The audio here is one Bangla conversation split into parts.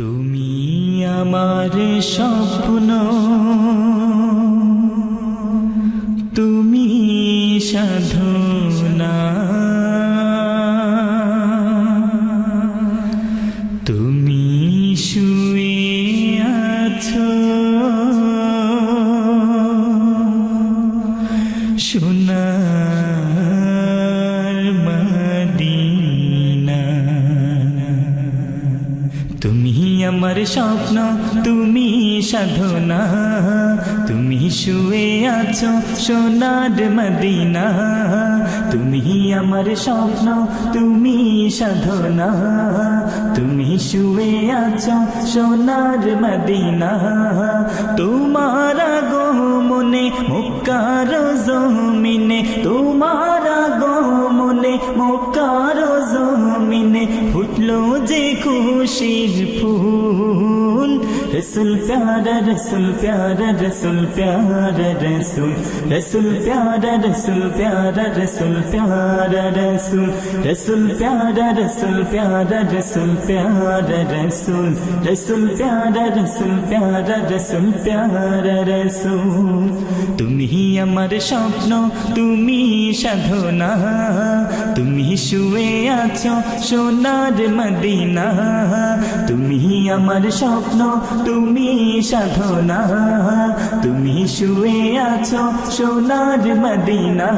তুমি আমার স্বপ্ন, তুমি সাধনা, তুমি শুয়ে আছো সোনার মদিনা। তুমি আমার স্বপ্ন, তুমি সাধনা, তুমি শুয়ে আছো সোনার মদিনা। তুমি আমার স্বপ্ন, তুমি সাধনা, তুমি শুয়ে আছো সোনার মদিনা। তোমার আগমনে মক্কার জমিনে, তোমার আগমনে মক্কার জমিনে ফুটলো যে খুশির ফুল। রসুল প্যারা, রসুল প্যারা, রসুল প্যারা, রসুল রসুল প্যারা, রসুল প্যারা, রসুল প্যারা, রসুল রসুল প্যারা, রসুল প্যারা, রসুল প্যারা, রসুল রসুল প্যারা, রসুল প্যারা, রসুল প্যারা, রসুল। তুমি আমার স্বপ্ন, তুমি সাধনা, তুমি শুয়ে আছো সোনার মদিনা। তুমি আমার স্বপ্ন, তুমি সাধনা, তুমি শুয়ে আছো সোনার মদিনা।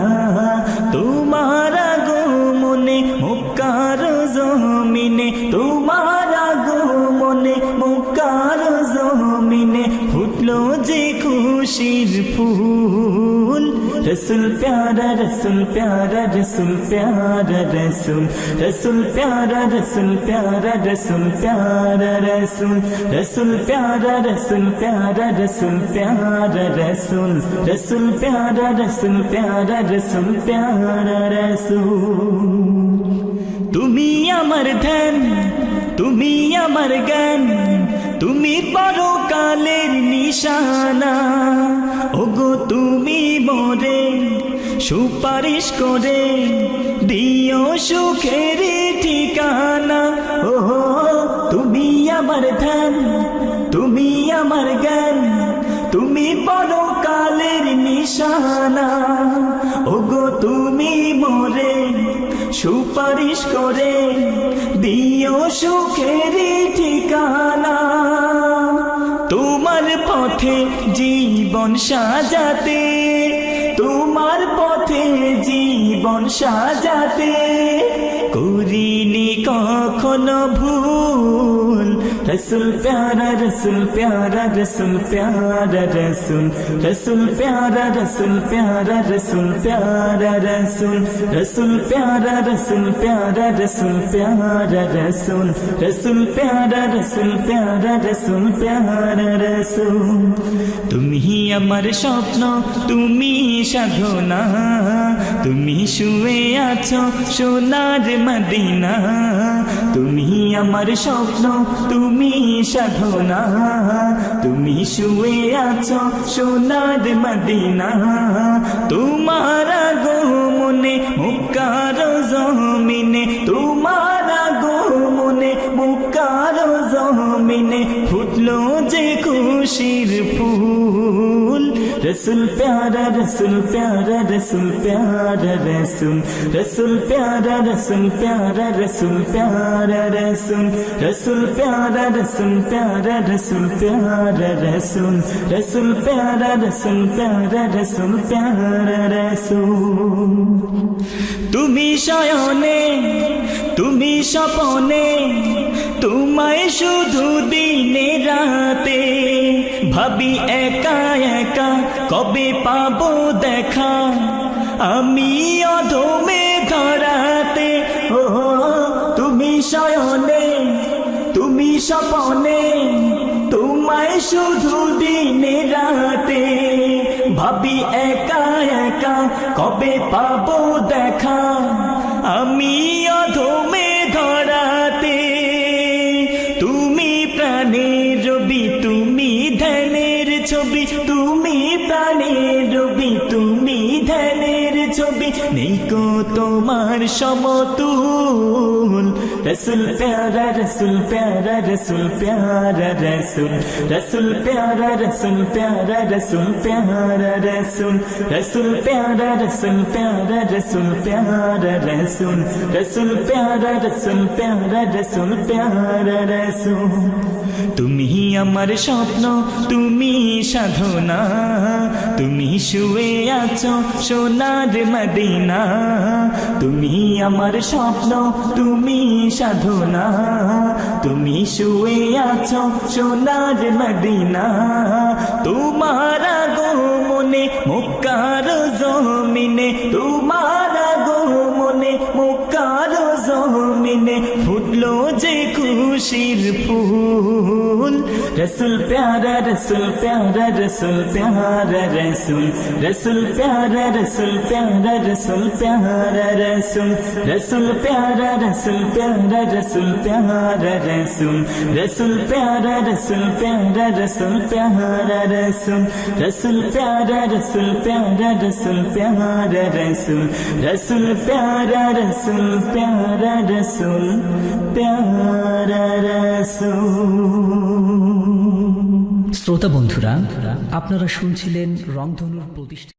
তোমার আগমনে মক্কার জমিনে, তোমার আগমনে মক্কার জমিনে ফুটলো যে খুশির ফুল। রসুল প্যারা, রসুল প্যারা, রসুল প্যারা, রসুল রসুল প্যারা, রসুল প্যারা, রসুল প্যারা, রসুল রসুল প্যারা, রসুল প্যারা, রসুল প্যারা, রসুল রসুল প্যারা, রসুল প্যারা, রসুল প্যারা, রসুল। তুমি আমার ধ্যান, তুমি আমার জ্ঞান, তুমি পরকালের নিশানা। ওগো তুমি মোরে সুপারিশ করে দিও সুখের ঠিকানা। ও তুমি আমার ধ্যান, তুমি আমার জ্ঞান, তুমি পরকালের নিশানা। ওগো তুমি মোরে সুপারিশ করে দিও সুখের ঠিকানা। তোমার পথে জীবন সাজাতে, তোমার পথে জীবন সাজাতে করিনি কখনো ভুল। রসুল প্যারা, রসুল প্যারা, রসুল প্যারা, রসুল রসুল প্যারা, রসুল প্যারা, রসুল প্যারা, রসুল রসুল প্যারা, রসুল প্যারা, রসুল প্যারা, রসুল রসুল প্যারা, রসুল প্যারা, রসুল প্যারা, রসুল। তুমি আমার স্বপ্ন, তুমি সাধনা, তুমি শুয়ে আছো সোনার মদিনা। তুমি আমার স্বপ্ন, তুমি সাধনা, তুমি শুয়ে আছো সোনার মদিনা। তোমার আগমনে মক্কার জমিনে, তোমার আগমনে মক্কার জমিনে ফুটলো যে খুশির ফুল। রসুল প্যারা, রসুল প্যারা, রসুল প্যারা, রসুল রসুল প্যারা, রসুল প্যারা, রসুল প্যারা, রসুল রসুল প্যারা, রসুল প্যারা, রসুল প্যারা, রসুল রসুল প্যারা, রসুল প্যারা, রসুল প্যারা, রসুল। তুমি শয়নে, তুমি স্বপনে, তোমায় শুধু দিনে রাতে ভাবি একা একা কবে পাবো দেখা আমি অধমে ধরাতে। ও তুমি শয়নে, তুমি স্বপনে, তোমায় শুধু দিনে রাতে ভাবি একা একা কবে পাবো দেখা আমি অধমে ধরাতে। তুমি প্রাণের রবি, তুমি ধ্যানের ছবি, তুমি তুমি প্রাণের রবি, তুমি ধ্যানের ছবি, নেই কো তোমার সমতুল। রসুল প্যারা রসুল প্যারা রসুল প্যারা রসুল, রসুল প্যারা রসুল প্যারা রসুল প্যারা রসুল, রসুল প্যারা রসুল প্যারা রসুল প্যারা রসুল, রসুল প্যারা রসুল প্যারা রসুল প্যারা রসুল। তুমি আমার স্বপ্ন, তুমি সাধনা, তুমি শুয়ে আছো সোনার মদিনা। তুমি আমার স্বপ্ন, তুমি সাধনা, তুমি শুয়ে আছো সোনার মদিনা। তোমার আগমনে মক্কার জমিনে, তোমার আগমনে মক্কার জমিনে ফুটলো যে খুশির ফুল। রসুল প্যারা রসুল প্যারা রসুল প্যারা রসুল, রসুল প্যারা রসুল প্যারা রসুল প্যারা রসুল, রসুল প্যারা রসুল প্যারা রসুল প্যারা রসুল, রসুল প্যারা রসুল প্যারা রসুল প্যারা রসুল, রসুল প্যারা রসুল প্যারা রসুল প্যারা রসুল, রসুল প্যারা রসুল প্যারা রসুল প্যারা রসুল। শ্রোতা বন্ধুরা, আপনারা শুনছিলেন রংধনুর প্রতিষ্ঠা।